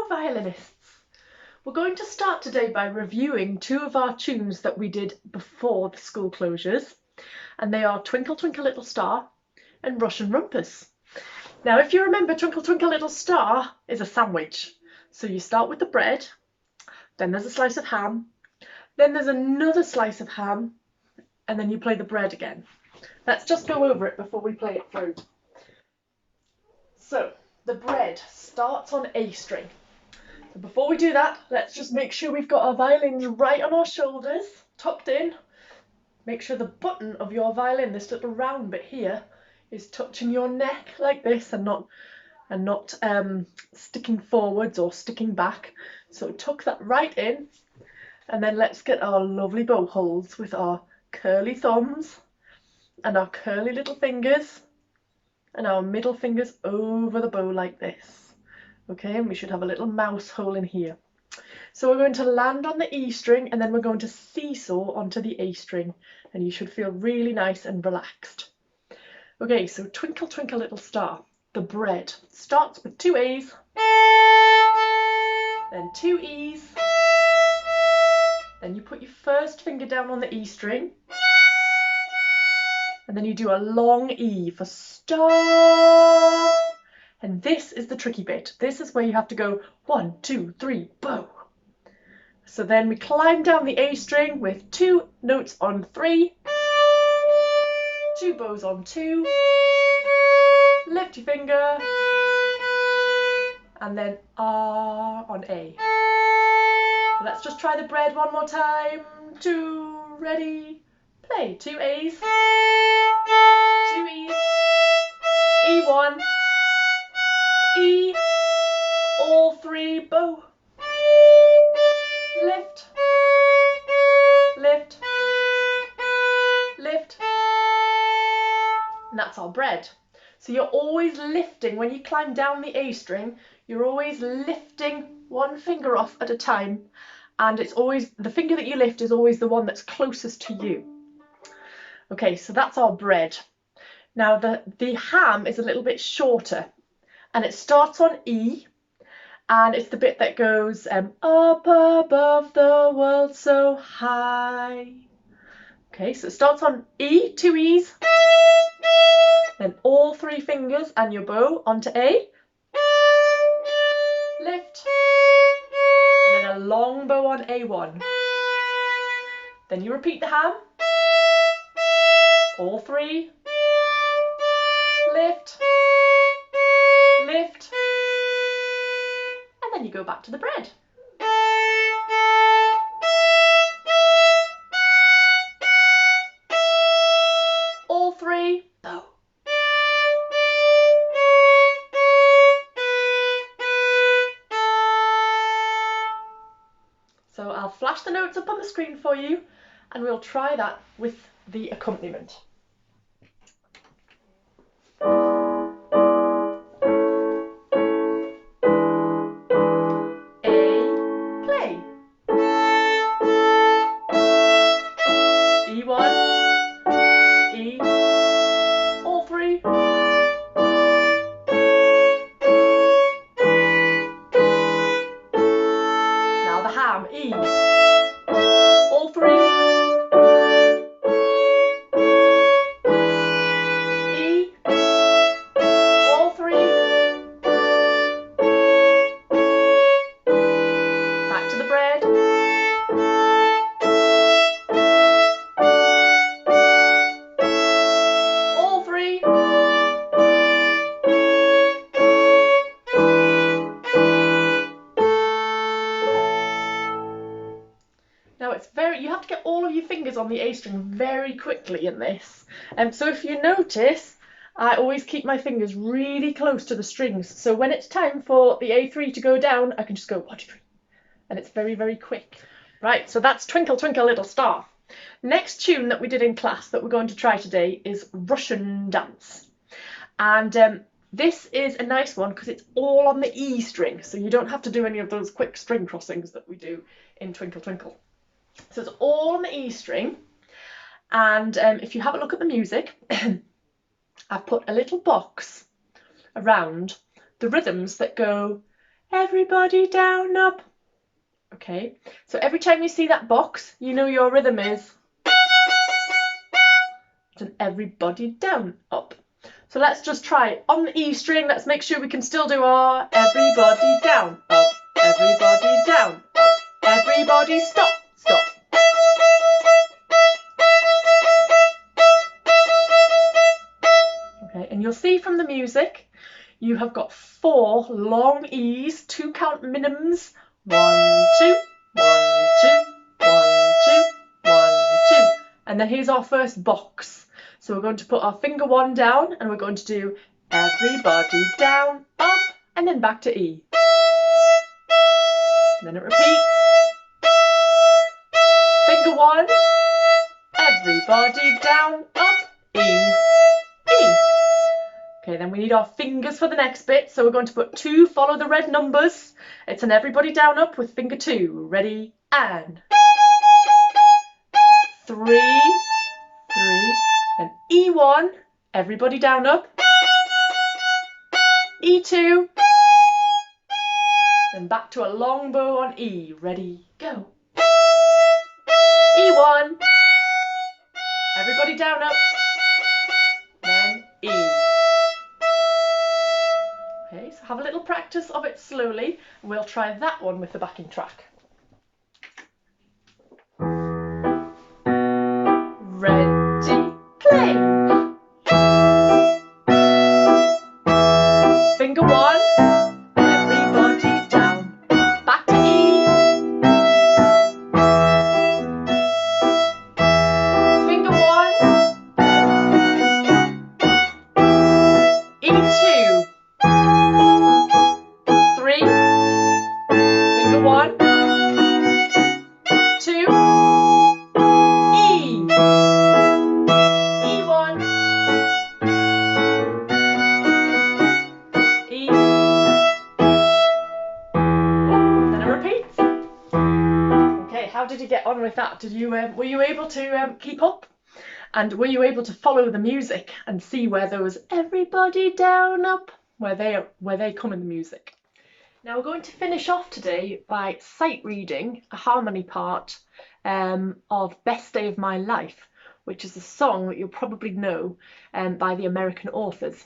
violinists. We're going to start today by reviewing two of our tunes that we did before the school closures, and they are Twinkle Twinkle Little Star and Russian Rumpus. Now, if you remember, Twinkle Twinkle Little Star is a sandwich. So you start with the bread, then there's a slice of ham, then there's another slice of ham, and then you play the bread again. Let's just go over it before we play it through. So the bread starts on A string. So before we do that, let's just make sure we've got our violins right on our shoulders, tucked in. Make sure the button of your violin, this little round bit here, is touching your neck like this and not sticking forwards or sticking back. So tuck that right in, and then let's get our lovely bow holes with our curly thumbs and our curly little fingers and our middle fingers over the bow like this. Okay, and we should have a little mouse hole in here. So we're going to land on the E string and then we're going to seesaw onto the A string, and you should feel really nice and relaxed. Okay, so Twinkle Twinkle Little Star, the bread, starts with two A's, then two E's, then you put your first finger down on the E string, and then you do a long E for star. And this is the tricky bit. This is where you have to go 1, 2, 3, bow. So then we climb down the A string with two notes on 3, two bows on 2, lift your finger, and then R on A. So let's just try the bread one more time. 2, ready, play. 2 A's, 2 E's, E1, E, all 3, bow, lift, lift, lift, and that's our bread. So you're always lifting, when you climb down the A string, you're always lifting one finger off at a time, and it's always, the finger that you lift is always the one that's closest to you. Okay, so that's our bread. Now the ham is a little bit shorter, and it starts on E, and it's the bit that goes up above the world so high. Okay, so it starts on E, 2 E's, then all 3 fingers and your bow onto A, lift, and then a long bow on A1. Then you repeat the ham, all 3, lift, lift, and then you go back to the bread. All 3, bow. So I'll flash the notes up on the screen for you, and we'll try that with the accompaniment. E, all 3, E, all 3, back to the bread, all 3, now it's you have to get all of your fingers on the A string very quickly in this. So if you notice, I always keep my fingers really close to the strings. So when it's time for the A3 to go down, I can just go 1, 2, 3. And it's very, very quick. Right, so that's Twinkle Twinkle Little Star. Next tune that we did in class that we're going to try today is Russian Dance. And this is a nice one because it's all on the E string. So you don't have to do any of those quick string crossings that we do in Twinkle Twinkle. So it's all on the E string, and if you have a look at the music, I've put a little box around the rhythms that go everybody down, up. Okay, so every time you see that box, you know your rhythm is an everybody down, up. So let's just try on the E string. Let's make sure we can still do our everybody down, up, everybody down, up, everybody stop, stop. Okay, and you'll see from the music, you have got 4 long E's, 2 count minimums. 1, 2, 1, 2, 1, 2, 1, 2. And then here's our first box. So we're going to put our finger 1 down and we're going to do everybody down, up, and then back to E. And then it repeats. Finger 1, everybody down, up, E, E. Okay, then we need our fingers for the next bit. So we're going to put 2, follow the red numbers. It's an everybody down, up with finger 2. Ready, and 3, 3, and E1, everybody down, up. E2, then back to a long bow on E. Ready, go. E1, everybody down, up, then E. Okay, so have a little practice of it slowly, and we'll try that one with the backing track. Ready, play! Finger 1, everybody down, back to E. Finger 1, E2. 3, finger 1, 2, E, E1, E, then it repeats. Okay, how did you get on with that? Did you were you able to keep up? And were you able to follow the music and see where those everybody down, up, where they come in the music? Now we're going to finish off today by sight reading a harmony part of Best Day of My Life, which is a song that you'll probably know by the American authors.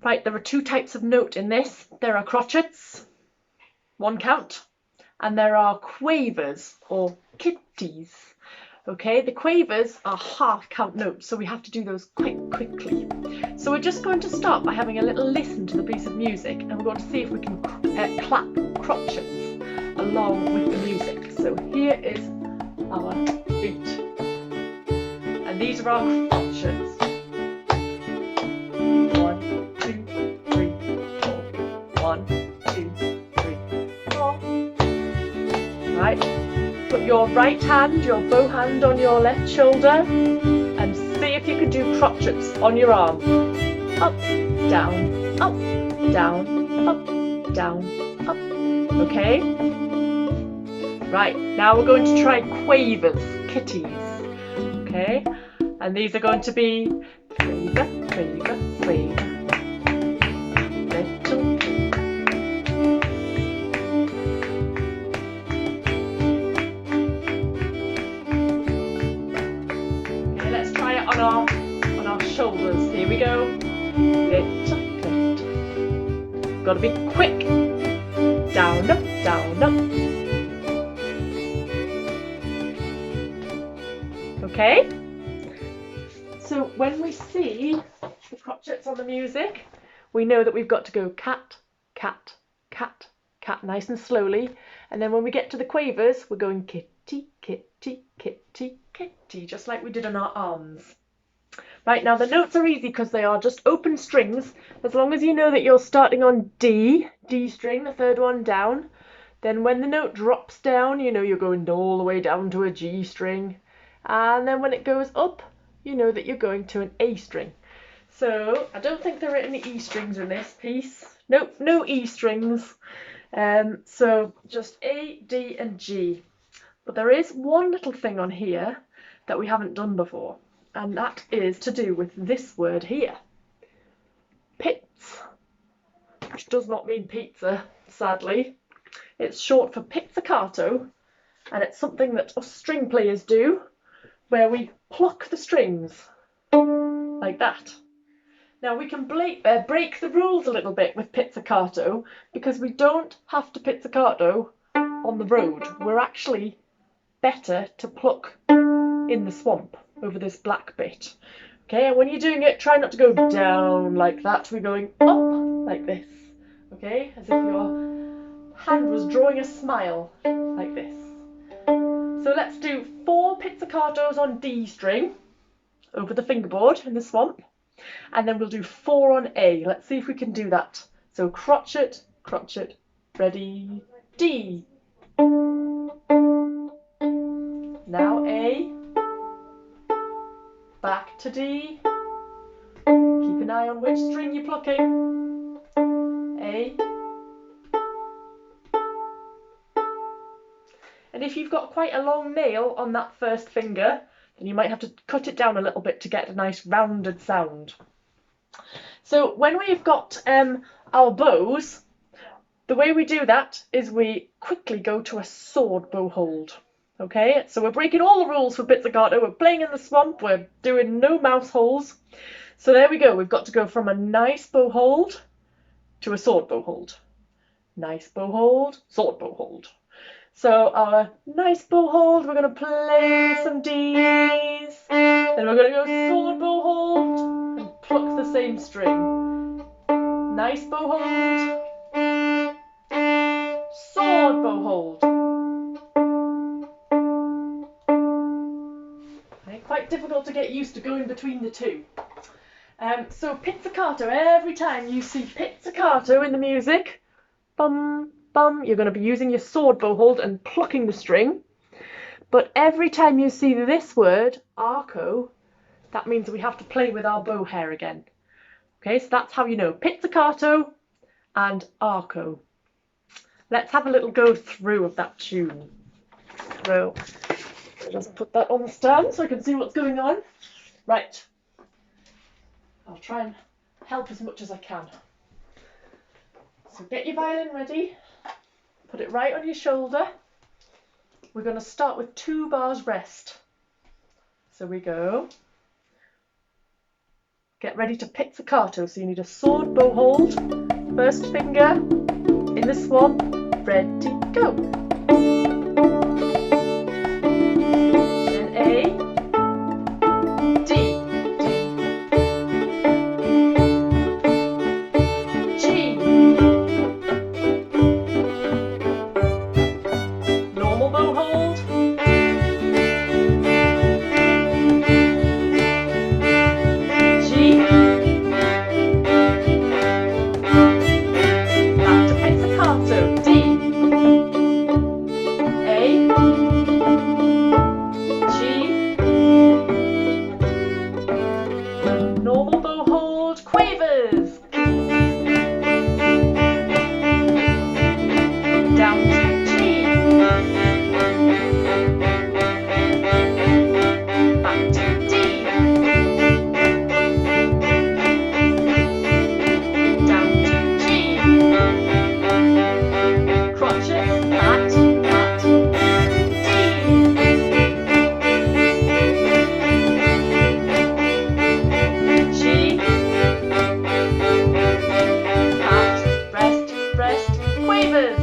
Right, there are 2 types of note in this. There are crotchets, 1 count, and there are quavers or kitties. Okay, the quavers are half count notes, so we have to do those quickly. So we're just going to start by having a little listen to the piece of music, and we're going to see if we can clap crotchets along with the music. So here is our beat, and these are our crotchets. 1, 2, 3, 4. 1, 2, 3, 4. Right. Put your right hand, your bow hand, on your left shoulder and see if you can do crotchets on your arm. Up, down, up, down, up, down, up. Okay? Right, now we're going to try quavers, kitties. Okay? And these are going to be quaver, quaver, quaver. Little. On our shoulders. Here we go. Little, little. Gotta be quick. Down, up, down, up. Okay? So when we see the crotchets on the music, we know that we've got to go cat, cat, cat, cat, nice and slowly. And then when we get to the quavers, we're going kitty, kitty, kitty, kitty, just like we did on our arms. Right, now the notes are easy because they are just open strings. As long as you know that you're starting on D string, the 3rd one down, then when the note drops down, you know you're going all the way down to a G string. And then when it goes up, you know that you're going to an A string. So I don't think there are any E strings in this piece. Nope, no E strings. So just A, D and G. But there is one little thing on here that we haven't done before. And that is to do with this word here. Pits. which does not mean pizza, sadly. It's short for pizzicato, and it's something that us string players do, where we pluck the strings, like that. Now we can break the rules a little bit with pizzicato, because we don't have to pizzicato on the road. We're actually better to pluck in the swamp over this black bit. Okay, and when you're doing it, try not to go down like that. We're going up like this. Okay, as if your hand was drawing a smile like this. So let's do 4 pizzicatos on D string over the fingerboard in the swamp, and then we'll do 4 on A. Let's see if we can do that. So crotchet, ready, D. Now A, back to D. Keep an eye on which string you're plucking. A. And if you've got quite a long nail on that first finger, then you might have to cut it down a little bit to get a nice rounded sound. So when we've got our bows, the way we do that is we quickly go to a sword bow hold. Okay, so we're breaking all the rules for pizzicato. We're playing in the swamp. We're doing no mouse holes. So there we go. We've got to go from a nice bow hold to a sword bow hold. Nice bow hold, sword bow hold. So our nice bow hold, we're going to play some Ds. Then we're going to go sword bow hold and pluck the same string. Nice bow hold. Sword bow hold. Okay, quite difficult to get used to going between the two. So pizzicato, every time you see pizzicato in the music, bum, bum, you're going to be using your sword bow hold and plucking the string. But every time you see this word, arco, that means we have to play with our bow hair again. Okay, so that's how you know pizzicato and arco. Let's have a little go through of that tune. So just put that on the stand so I can see what's going on. Right, I'll try and help as much as I can. So get your violin ready, put it right on your shoulder. We're going to start with 2 bars rest. So we go. Get ready to pizzicato. So you need a sword bow hold, first finger in the swamp, ready, go. Then A, D, G, normal bow hold, G, back to pizzicato, D, A, G, normal bow hold, quavers, down to G, back to D, down to G, crotchet, flat, flat, D, G, flat, rest, quavers,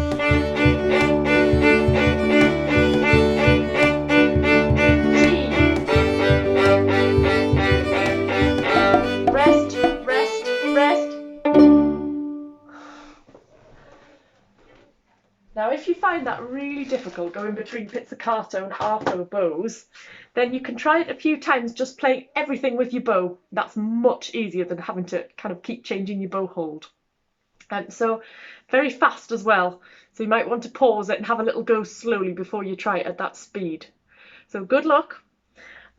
D, rest. Now if you find that really difficult going between pizzicato and arco bows, then you can try it a few times just playing everything with your bow. That's much easier than having to kind of keep changing your bow hold. And so very fast as well. So you might want to pause it and have a little go slowly before you try it at that speed. So good luck.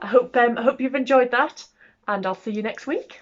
I hope you've enjoyed that, and I'll see you next week.